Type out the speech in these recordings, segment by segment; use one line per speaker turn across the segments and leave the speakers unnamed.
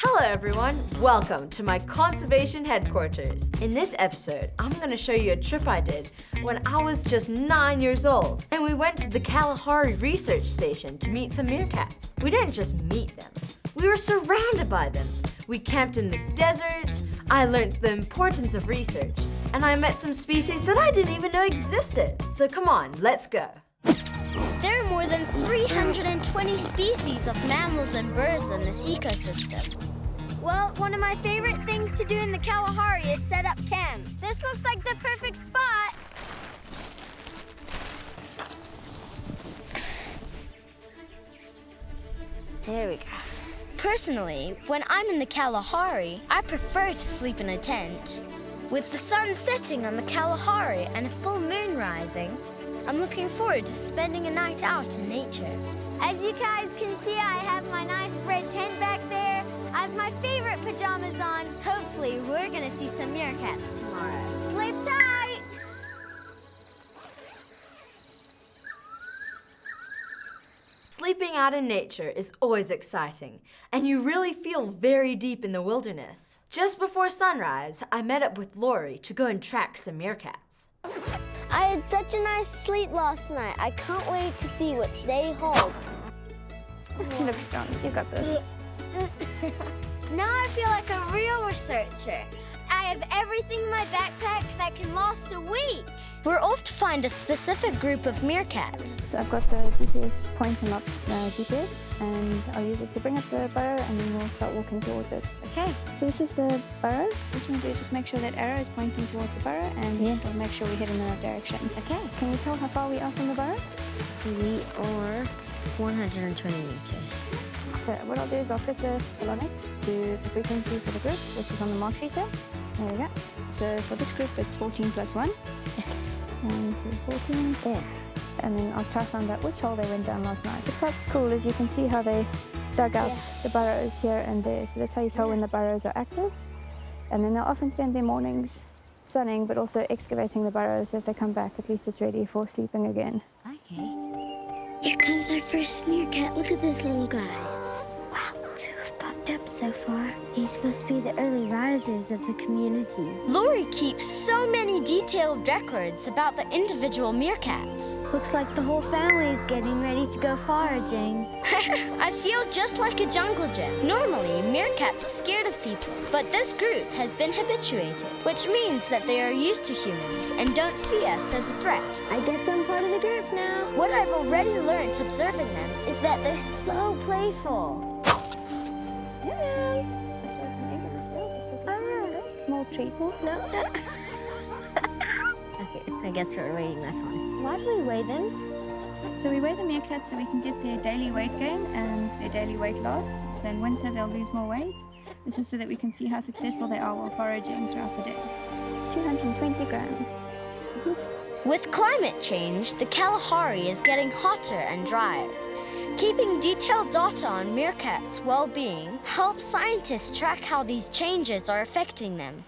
Hello everyone, welcome to my conservation headquarters. In this episode, I'm going to show you a trip I did when I was just 9 years old. And we went to the Kalahari research station to meet some meerkats. We didn't just meet them, we were surrounded by them. We camped in the desert, I learned the importance of research, and I met some species that I didn't even know existed. So come on, let's go.
There are more than 320 species of mammals and birds in this ecosystem. Well, one of my favorite things to do in the Kalahari is set up camp. This looks like the perfect spot. There we go. Personally, when I'm in the Kalahari, I prefer to sleep in a tent. With the sun setting on the Kalahari and a full moon rising, I'm looking forward to spending a night out in nature. As you guys can see, I have my nice red tent back there. I have my favorite pajamas on. Hopefully, we're gonna see some meerkats tomorrow. Sleep tight!
Sleeping out in nature is always exciting, and you really feel very deep in the wilderness. Just before sunrise, I met up with Lori to go and track some meerkats.
I had such a nice sleep last night. I can't wait to see what today holds.
You look strong. You got this.
Now I feel like a real researcher. I have everything in my backpack that can last a week. We're off to find a specific group of meerkats.
So I've got the GPS pointing up GPS, and I'll use it to bring up the burrow, and then we'll start walking towards it.
Okay.
So this is the burrow. What you want to do is just make sure that arrow is pointing towards the burrow, and we'll make sure we head in the right direction.
Okay.
Can you tell how far we are from the burrow?
We are 120 meters.
So what I'll do is I'll set the telonics to the frequency for the group, which is on the mark sheet there. There we go. So for this group, it's 14 plus 1.
Yes.
And 14 there. And then I'll try to find out which hole they went down last night. It's quite cool, as you can see how they dug out the burrows here and there. So that's how you tell when the burrows are active. And then they'll often spend their mornings sunning, but also excavating the burrows. So if they come back, at least it's ready for sleeping again.
Okay. Here comes our first meerkat. Look at this little guy. Wow, two have popped up so far. He's supposed to be the early risers of the community. Lori keeps so many detailed records about the individual meerkats. Looks like the whole family is getting ready to go foraging. I feel just like a jungle gym. Normally, meerkats are scared of people, but this group has been habituated, which means that they are used to humans and don't see us as a threat. I guess I'm part of the group now. What I've already learned observing them is that they're so playful.
Yes. Just make it this way. Just take a small treat.
No. Okay, I guess we're waiting this one. Why do we weigh them?
So we weigh the meerkats so we can get their daily weight gain and their daily weight loss. So in winter they'll lose more weight. This is so that we can see how successful they are while foraging throughout the day. 220 grams.
With climate change, the Kalahari is getting hotter and drier. Keeping detailed data on meerkats' well-being helps scientists track how these changes are affecting them.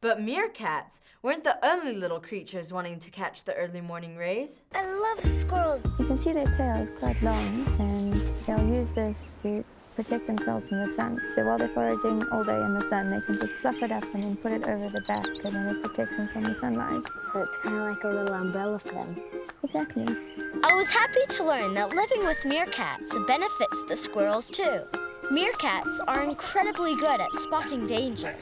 But meerkats weren't the only little creatures wanting to catch the early morning rays.
I love squirrels.
You can see their tail is quite long, and they'll use this to protect themselves from the sun. So while they're foraging all day in the sun, they can just fluff it up and then put it over the back, and then it protects them from the sunlight.
So it's kind of like a little umbrella for them.
Exactly.
I was happy to learn that living with meerkats benefits the squirrels too. Meerkats are incredibly good at spotting danger,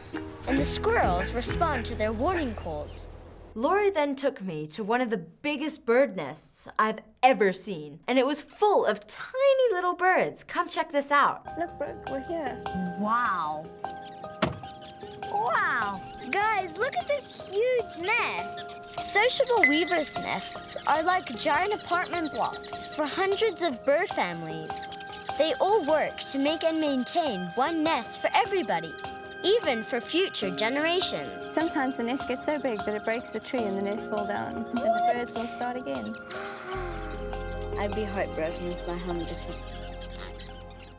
and the squirrels respond to their warning calls.
Lori then took me to one of the biggest bird nests I've ever seen, and it was full of tiny little birds. Come check this out.
Look, Brooke, we're here.
Wow. Wow. Guys, look at this huge nest. Sociable weavers' nests are like giant apartment blocks for hundreds of bird families. They all work to make and maintain one nest for everybody, even for future generations.
Sometimes the nest gets so big that it breaks the tree and the nest falls down, and the birds will start again.
I'd be heartbroken if my home just went.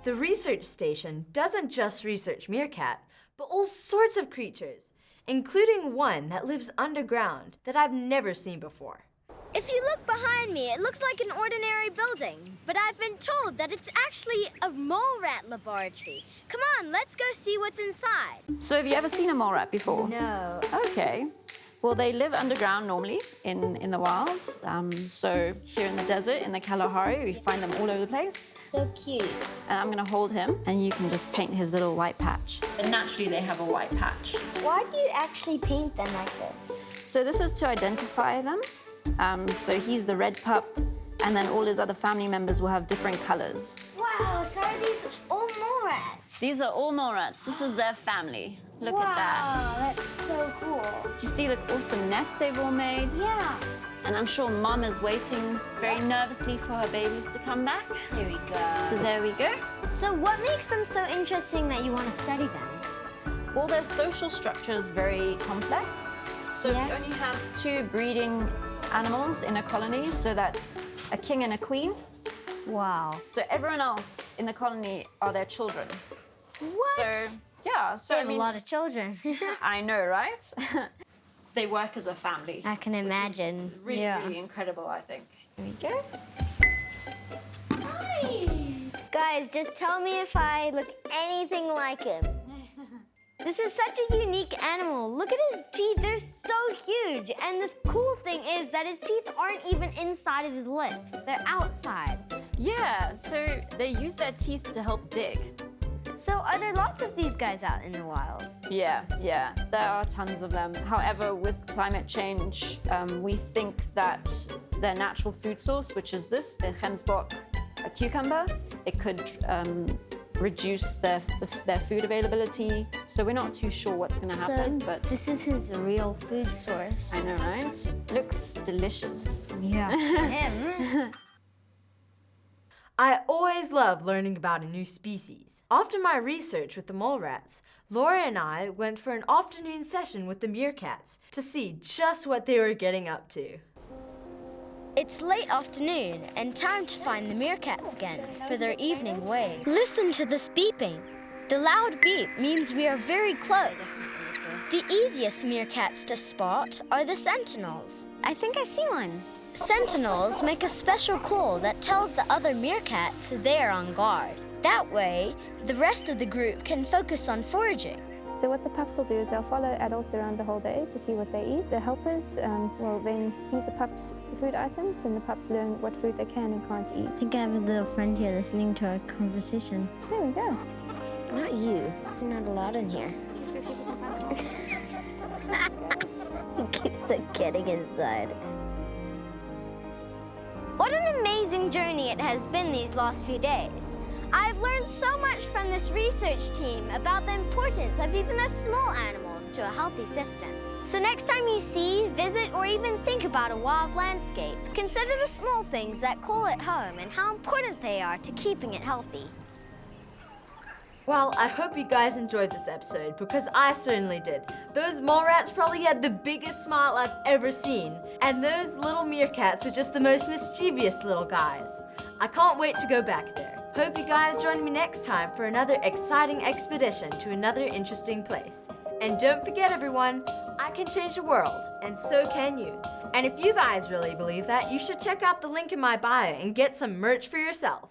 The research station doesn't just research meerkat, but all sorts of creatures, including one that lives underground that I've never seen before.
If you look behind me, it looks like an ordinary building, but I've been told that it's actually a mole rat laboratory. Come on, let's go see what's inside.
So have you ever seen a mole rat before?
No.
Okay. Well, they live underground normally in the wild. So here in the desert, in the Kalahari, we find them all over the place.
So cute.
And I'm gonna hold him, and you can just paint his little white patch. And naturally, they have a white patch.
Why do you actually paint them like this?
So this is to identify them. So he's the red pup, and then all his other family members will have different colors.
Wow, so are these all mole rats?
These are all mole rats. This is their family. Look at that.
Wow, that's so cool.
Do you see the awesome nest they've all made?
Yeah.
And I'm sure Mom is waiting very nervously for her babies to come back.
Here we go.
So there we go.
So what makes them so interesting that you want to study them?
All their social structure is very complex. So we only have 2 breeding animals in a colony, so that's a king and a queen.
Wow.
So everyone else in the colony are their children.
What?
So, yeah. So
They have a lot of children.
I know, right? They work as a family.
I can imagine.
Really, really incredible, I think.
Here we go. Hi. Guys, just tell me if I look anything like him. This is such a unique animal. Look at his teeth, they're so huge. And the cool thing is that his teeth aren't even inside of his lips, they're outside.
Yeah, so they use their teeth to help dig.
So are there lots of these guys out in the wild?
Yeah, there are tons of them. However, with climate change, we think that their natural food source, which is this, the gemsbok, a cucumber, it could reduce their food availability. So we're not too sure what's going to happen, but
this is his real food source.
I know, right? Looks delicious.
Yeah, to him.
I always love learning about a new species. After my research with the mole rats, Laura and I went for an afternoon session with the meerkats to see just what they were getting up to.
It's late afternoon and time to find the meerkats again for their evening wave. Listen to this beeping. The loud beep means we are very close. The easiest meerkats to spot are the sentinels. I think I see one. Sentinels make a special call that tells the other meerkats they are on guard. That way, the rest of the group can focus on foraging.
So what the pups will do is they'll follow adults around the whole day to see what they eat. The helpers will then feed the pups food items, and the pups learn what food they can and can't eat.
I think I have a little friend here listening to our conversation.
There we go.
Not you. You're not allowed in here.
Let's go see if we can find some.
He keeps on getting inside. What an amazing journey it has been these last few days. I've learned so much from this research team about the importance of even the small animals to a healthy system. So next time you see, visit, or even think about a wild landscape, consider the small things that call it home and how important they are to keeping it healthy.
Well, I hope you guys enjoyed this episode because I certainly did. Those mole rats probably had the biggest smile I've ever seen, and those little meerkats were just the most mischievous little guys. I can't wait to go back there. Hope you guys join me next time for another exciting expedition to another interesting place. And don't forget, everyone, I can change the world, and so can you. And if you guys really believe that, you should check out the link in my bio and get some merch for yourself.